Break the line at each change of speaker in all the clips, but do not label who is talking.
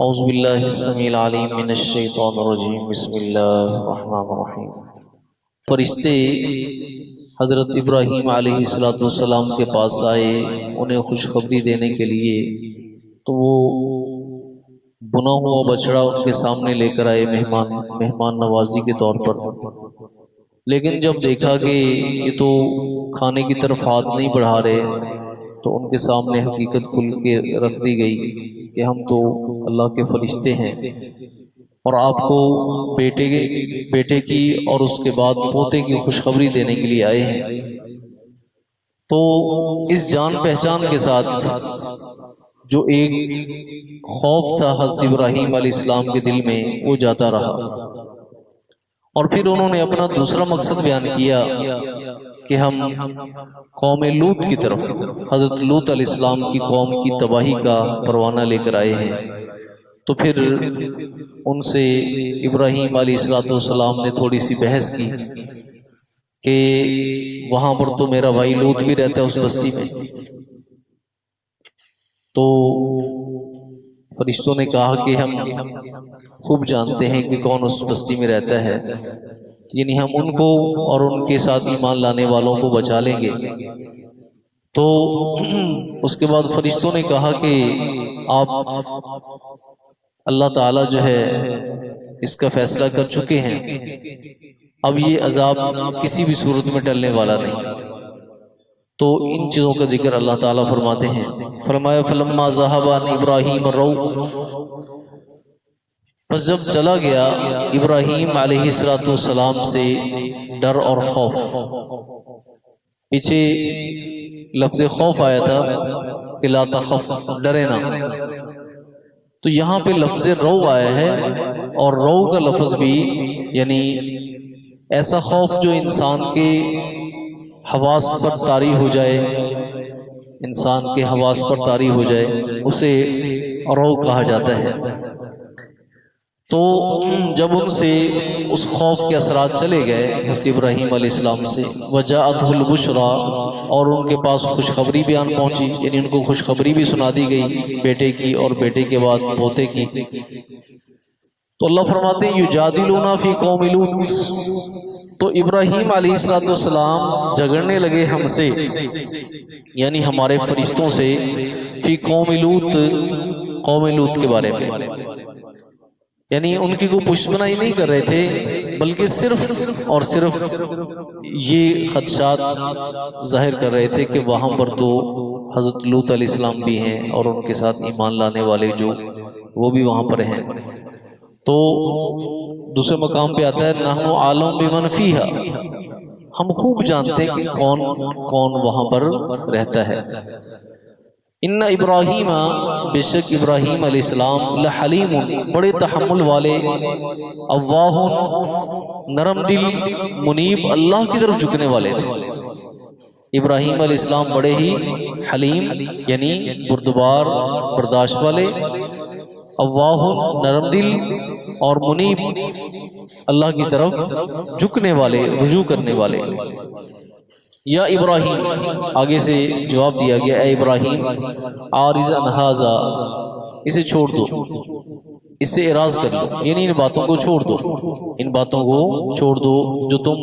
اعوذ باللہ السمیع العلیم من الشیطان الرجیم بسم اللہ الرحمن الرحیم۔ فرشتے حضرت ابراہیم علیہ السلام کے پاس آئے انہیں خوشخبری دینے کے لیے، تو وہ بنا ہوا بچڑا ان کے سامنے لے کر آئے مہمان نوازی کے طور پر۔ لیکن جب دیکھا کہ یہ تو کھانے کی طرف ہاتھ نہیں بڑھا رہے، تو ان کے سامنے حقیقت کھل کے رکھ دی گئی کہ ہم تو اللہ کے فرشتے ہیں اور آپ کو بیٹے کی اور اس کے بعد پوتے کی خوشخبری دینے کے لیے آئے ہیں۔ تو اس جان پہچان کے ساتھ جو ایک خوف تھا حضرت ابراہیم علیہ السلام کے دل میں، وہ جاتا رہا۔ اور پھر انہوں نے اپنا دوسرا مقصد بیان کیا کہ ہم قوم لوط کی طرف، حضرت لوط علیہ السلام کی قوم کی تباہی کا پروانہ لے کر آئے ہیں۔ تو پھر ان سے ابراہیم علیہ السلام نے تھوڑی سی بحث کی کہ وہاں پر تو میرا بھائی لوط بھی رہتا ہے اس بستی میں۔ تو فرشتوں نے کہا کہ ہم خوب جانتے ہیں کہ کون اس بستی میں رہتا ہے، یعنی ہم ان کو اور ان کے ساتھ ایمان لانے والوں کو بچا لیں گے۔ تو اس کے بعد فرشتوں نے کہا کہ آپ اللہ تعالیٰ جو ہے اس کا فیصلہ کر چکے ہیں، اب یہ عذاب کسی بھی صورت میں ٹلنے والا نہیں۔ تو ان چیزوں کا ذکر اللہ تعالیٰ فرماتے ہیں، فرمایا فلما ذهب عن ابراہیم الروع، بس جب چلا گیا ابراہیم علیہ السلام سے ڈر اور خوف۔ پیچھے لفظ خوف آیا تھا کہ لا تخف، ڈرے نہ، تو یہاں پہ لفظ رو آیا ہے، اور رو کا لفظ بھی یعنی ایسا خوف جو انسان کے حواس پر طاری ہو جائے، انسان کے حواس پر طاری ہو جائے، اسے رو کہا جاتا ہے۔ تو جب ان سے اس خوف کے اثرات چلے گئے حضرت ابراہیم علیہ السلام سے، وجاءتہ البشریٰ، اور ان کے پاس خوشخبری بیان پہنچی، یعنی ان کو خوشخبری بھی سنا دی گئی بیٹے کی اور بیٹے کے بعد پوتے کی۔ تو اللہ فرماتے ہیں یجادلونا فی قوم لوط، تو ابراہیم علیہ السلام جھگڑنے لگے ہم سے، یعنی ہمارے فرشتوں سے، فی قوم لوط، قوم لوط کے بارے میں، یعنی ان کی کوئی پشمنائی نہیں کر رہے تھے، بلکہ صرف اور صرف یہ خدشات ظاہر کر رہے تھے کہ وہاں پر تو حضرت لوط علیہ السلام بھی ہیں اور ان کے ساتھ ایمان لانے والے جو وہ بھی وہاں پر ہیں۔ تو دوسرے مقام پہ آتا ہے نحن عالم بمن فیہا، ہم خوب جانتے ہیں کہ کون کون وہاں پر رہتا ہے۔ ان ابراہیم، بے شک ابراہیم علیہ السلام، لحلیم، بڑے تحمل والے، اواہ، نرم دل، منیب، اللہ کی طرف جھکنے والے تھے۔ ابراہیم علیہ السلام بڑے ہی حلیم یعنی بردبار، برداشت والے، اواہ، نرم دل، اور منیب، اللہ کی طرف جھکنے والے، رجوع کرنے والے۔ یا ابراہیم، آگے سے جواب دیا گیا، اے ابراہیم، عارض عن ھذا، اسے چھوڑ دو، اس سے اعراض کر دو، یعنی ان باتوں کو چھوڑ دو، ان باتوں کو چھوڑ دو جو تم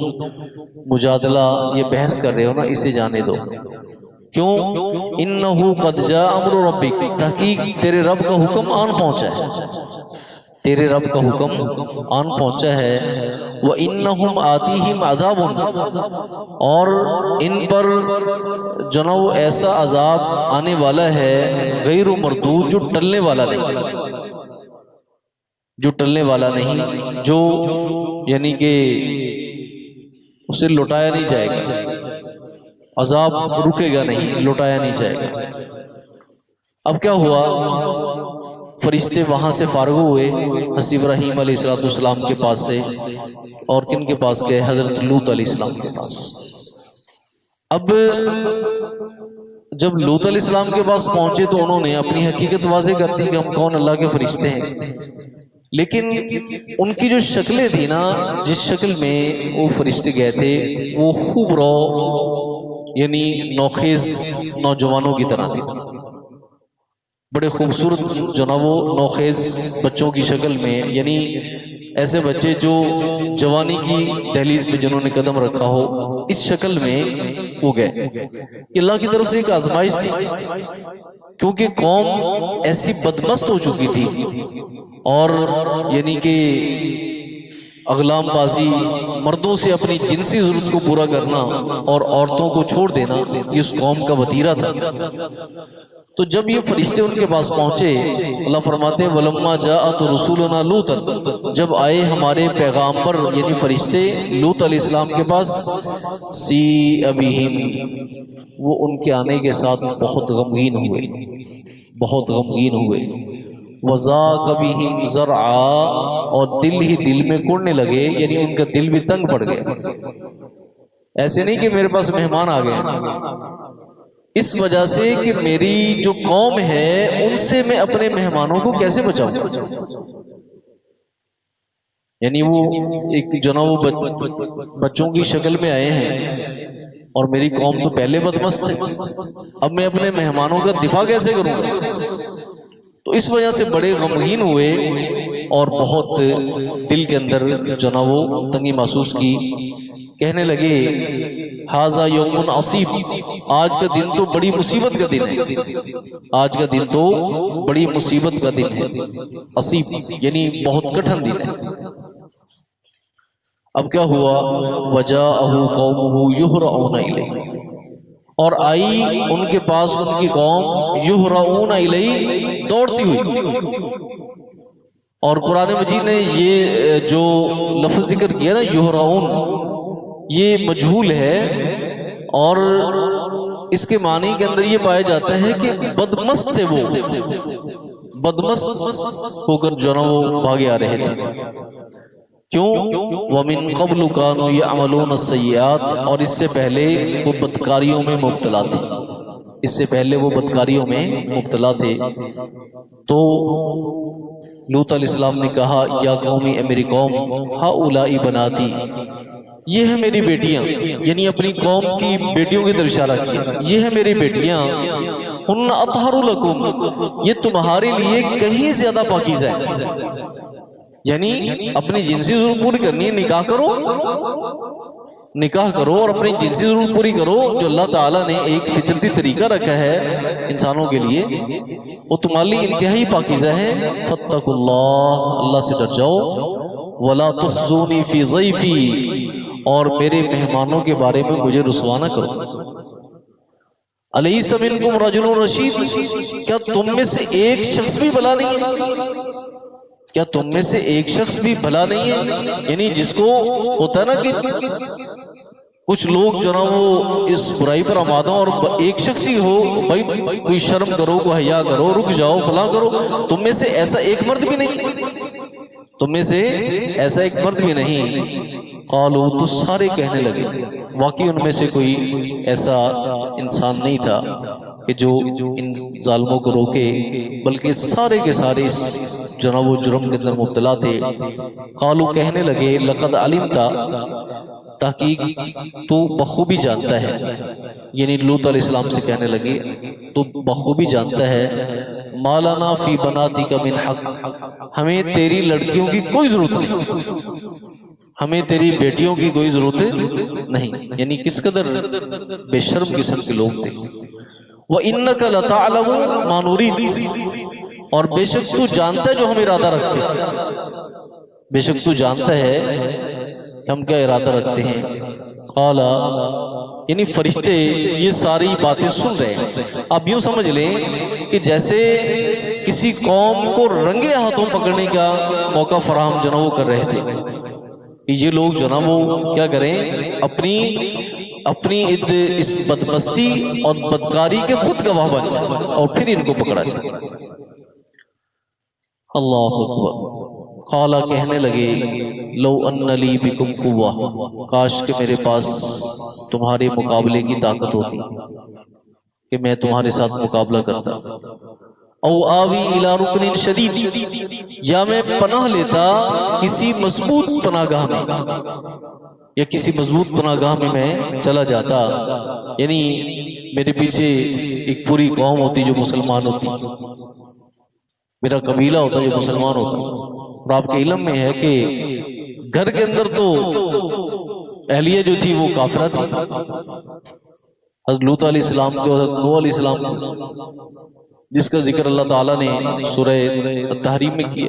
مجادلہ یہ بحث کر رہے ہو نا، اسے جانے دو۔ کیوں؟ انہو قد جاء امر ربک، تحقیق تیرے رب کا حکم آن پہنچا ہے، تیرے رب کا حکم آن پہنچا ہے۔ وَإِنَّهُمْ آتِيهِمْ عَذَابٌ، اور ان پر جنو ایسا عذاب آنے والا ہے، غیر مردود، جو ٹلنے والا نہیں، جو ٹلنے والا نہیں، جو یعنی کہ اسے لٹایا نہیں جائے گا، عذاب رکے گا نہیں، لٹایا نہیں جائے گا۔ اب کیا ہوا؟ فرشتے وہاں سے فارغ ہوئے حضرت ابراہیم علیہ السلام کے پاس سے، اور کن کے پاس گئے؟ حضرت لوط علیہ السلام کے پاس۔ اب جب لوط علیہ السلام کے پاس پہنچے تو انہوں نے اپنی حقیقت واضح کر دی کہ ہم کون، اللہ کے فرشتے ہیں۔ لیکن ان کی جو شکلیں تھی نا، جس شکل میں وہ فرشتے گئے تھے، وہ خوب رو یعنی نوخیز نوجوانوں کی طرح تھی۔ بڑے خوبصورت جو نا وہ نوخیز بچوں کی شکل میں، یعنی ایسے بچے جو جوانی کی دہلیز پہ جنہوں نے قدم رکھا ہو، اس شکل میں وہ گئے۔ اللہ کی طرف سے ایک آزمائش تھی، کیونکہ قوم ایسی بدمست ہو چکی تھی، اور یعنی کہ اغلام بازی، مردوں سے اپنی جنسی ضرورت کو پورا کرنا اور عورتوں کو چھوڑ دینا، یہ اس قوم کا وتیرہ تھا۔ تو جب یہ فرشتے ان کے پاس پہنچے، اللہ فرماتے ہیں وَلَمَّا جَاءَتْ رُسُولُنَا لُوطًا، جب آئے ہمارے پیغامبر یعنی فرشتے لوط علیہ السلام کے پاس، سِیءَ بِهِمْ، وہ ان کے آنے کے ساتھ بہت غمگین ہوئے، بہت غمگین ہوئے، وَضَاقَ بِهِمْ ذَرْعًا، اور دل ہی دل میں کوڑنے لگے، یعنی ان کا دل بھی تنگ پڑ گیا۔ ایسے نہیں کہ میرے پاس مہمان آ گئے، اس وجہ سے کہ میری جو قوم ہے ان سے میں اپنے مہمانوں کو کیسے بچاؤں، یعنی وہ ایک جو نا وہ بچوں کی شکل میں آئے ہیں، اور میری قوم تو پہلے بدمست ہے، اب میں اپنے مہمانوں کا دفاع کیسے کروں گا؟ تو اس وجہ سے بڑے غمگین ہوئے اور بہت دل کے اندر جو نا وہ تنگی محسوس کی، کہنے لگے ھذا یوم عصیب، آج کا دن تو بڑی مصیبت کا دن ہے، آج کا دن تو بڑی مصیبت کا دن ہے، عصیب یعنی بہت کٹھن دن ہے۔ اب کیا ہوا، وجاءہ قومہ یہرعون الیہ، اور آئی ان کے پاس ان کی قوم یہرعون الیہ، دوڑتی ہوئی۔ اور قرآن مجید نے یہ جو لفظ ذکر کیا نا یہرعون، یہ مجہول ہے، اور اس کے معنی کے اندر یہ پایا جاتا ہے کہ بدمست تھے، وہ بدمست ہو کر جو نا وہ بھاگے آ رہے تھے۔ کیوں؟ وَمِن قَبْلُ كَانُوا يَعْمَلُونَ السَّيِّئَاتِ، اور اس سے پہلے وہ بدکاریوں میں مبتلا تھے، اس سے پہلے وہ بدکاریوں میں مبتلا تھے۔ تو لوط علیہ السلام نے کہا یا قومی، اے میری قوم، ہؤلاء بناتی، یہ ہے میری بیٹیاں، یعنی اپنی قوم کی بیٹیوں کی طرف اشارہ کیا، یہ ہے میری بیٹیاں، ہن اطہر لکم، یہ تمہارے لیے کہیں زیادہ پاکیزہ ہے، یعنی اپنی جنسی ضرورت پوری کرنی ہے، نکاح کرو، نکاح کرو اور اپنی جنسی ضرورت پوری کرو، جو اللہ تعالیٰ نے ایک فطرتی طریقہ رکھا ہے انسانوں کے لیے، وہ تمہارے لیے انتہائی پاکیزہ ہے۔ فاتقوا اللہ، اللہ سے ڈر جاؤ، ولا تخزونی فی ضیفی، اور میرے مہمانوں کے بارے میں مجھے رسوا نہ کرو۔ الیس منکم رجل رشید، کیا تم میں سے ایک شخص بھی بھلا نہیں ہے؟ کیا تم میں سے ایک شخص بھی بھلا نہیں ہے؟ یعنی جس کو ہوتا ہے نا کہ کچھ لوگ جو نا وہ اس برائی پر آمادہ، اور ایک شخص ہی ہو، بھائی کوئی شرم کرو، کوئی حیا کرو، رک جاؤ، فلاں کرو، تم میں سے ایسا ایک مرد بھی نہیں، تم میں سے ایسا ایک مرد بھی نہیں۔ قالوا، تو سارے کہنے لگے، واقعی ان میں سے کوئی ایسا انسان نہیں تھا کہ جو ان ظالموں کو روکے، بلکہ سارے کے سارے اس جناب و جرم کے اندر مبتلا تھے۔ قالوا، کہنے لگے، لقد علمت، تحقیق تو بخوبی جانتا ہے، یعنی لوط علیہ السلام سے کہنے لگے تو بخوبی جانتا ہے، ما لنا فی بناتک من حق، ہمیں تیری لڑکیوں کی کوئی ضرورت نہیں، ہمیں تیری بیٹیوں کی کوئی ضرورت نہیں، یعنی کس قدر بے شرم قسم کے لوگ تھے۔ وَإِنَّكَ لَتَعْلَمُ مَا نُرِيدُ، اور بے شک تو جانتا ہے جو ہم ارادہ رکھتے ہیں، بے شک تو جانتا ہے ہم کیا ارادہ رکھتے ہیں۔ قال، یعنی فرشتے یہ ساری باتیں سن رہے ہیں۔ آپ یوں سمجھ لیں کہ جیسے کسی قوم کو رنگے ہاتھوں پکڑنے کا موقع فراہم جو نا وہ کر رہے تھے، یہ لوگ جو نا وہ کیا کریں، اپنی اس بدمستی اور بدکاری کے خود گواہ بن جائیں اور پھر ان کو پکڑا جائے۔ اللہ اکبر۔ قال، کہنے لگے، لو ان لی بکم قوہ، کاش کہ میرے پاس تمہارے مقابلے کی طاقت ہوتی کہ میں تمہارے ساتھ مقابلہ کرتا، او آوی الی رکن شدید، یا میں پناہ لیتا کسی مضبوط پناہ گاہ میں، یا کسی مضبوط پناہ گاہ میں میں چلا جاتا، یعنی میرے پیچھے ایک پوری قوم ہوتی جو مسلمان ہوتی، میرا قبیلہ ہوتا جو مسلمان ہوتا. اور آپ کے علم میں ہے کہ گھر کے اندر تو اہلیہ جو تھی وہ کافرہ تھی. حضرت لوط علیہ السلام کو، حضرت نوح علیہ السلام جس کا ذکر اللہ تعالیٰ نے سورہ التحریم میں کیا.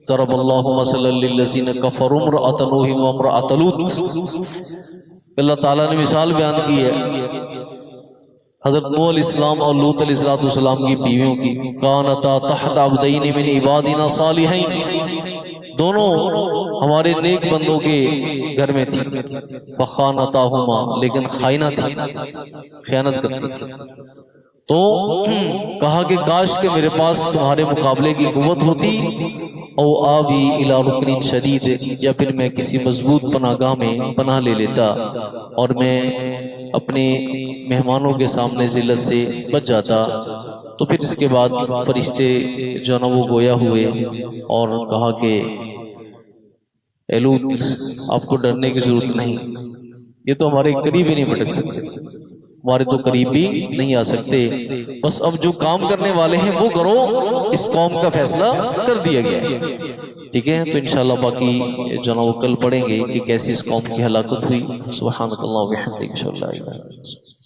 ضرب اللہ مثلا للذین کفروا امرأۃ نوح وامرأۃ لوط. اللہ تعالیٰ نے مثال بیان کی ہے حضرت نوح علیہ السلام اور لوط علیہ السلام کی بیویوں کی. کانتا تحت عبدین من عبادنا صالحین، دونوں ہمارے نیک بندوں کے گھر میں تھی. فخانتاہما، لیکن خائنہ تھی، خیانت کرتی تھی. تو کہا کہ کاش کہ میرے پاس تمہارے مقابلے کی قوت ہوتی، او آوی الی رکن شدید، یا پھر میں کسی مضبوط پناہ گاہ میں پناہ لے لیتا اور میں اپنے مہمانوں کے سامنے ذلت سے بچ جاتا. تو پھر اس کے بعد فرشتے جو نا وہ گویا ہوئے اور کہا کہ اے لوط، آپ کو ڈرنے کی ضرورت نہیں، یہ تو ہمارے قریب ہی نہیں بھٹک سکتے، ہمارے تو قریب بھی نہیں آ سکتے. بس اب جو کام کرنے والے ہیں وہ کرو، اس قوم کا فیصلہ کر دیا گیا ہے. ٹھیک ہے، تو انشاءاللہ باقی جو نا وہ کل پڑھیں گے کہ کیسی اس قوم کی ہلاکت ہوئی. سبحانک اللہم و بحمدک، اشہد ان لا الہ الا انت.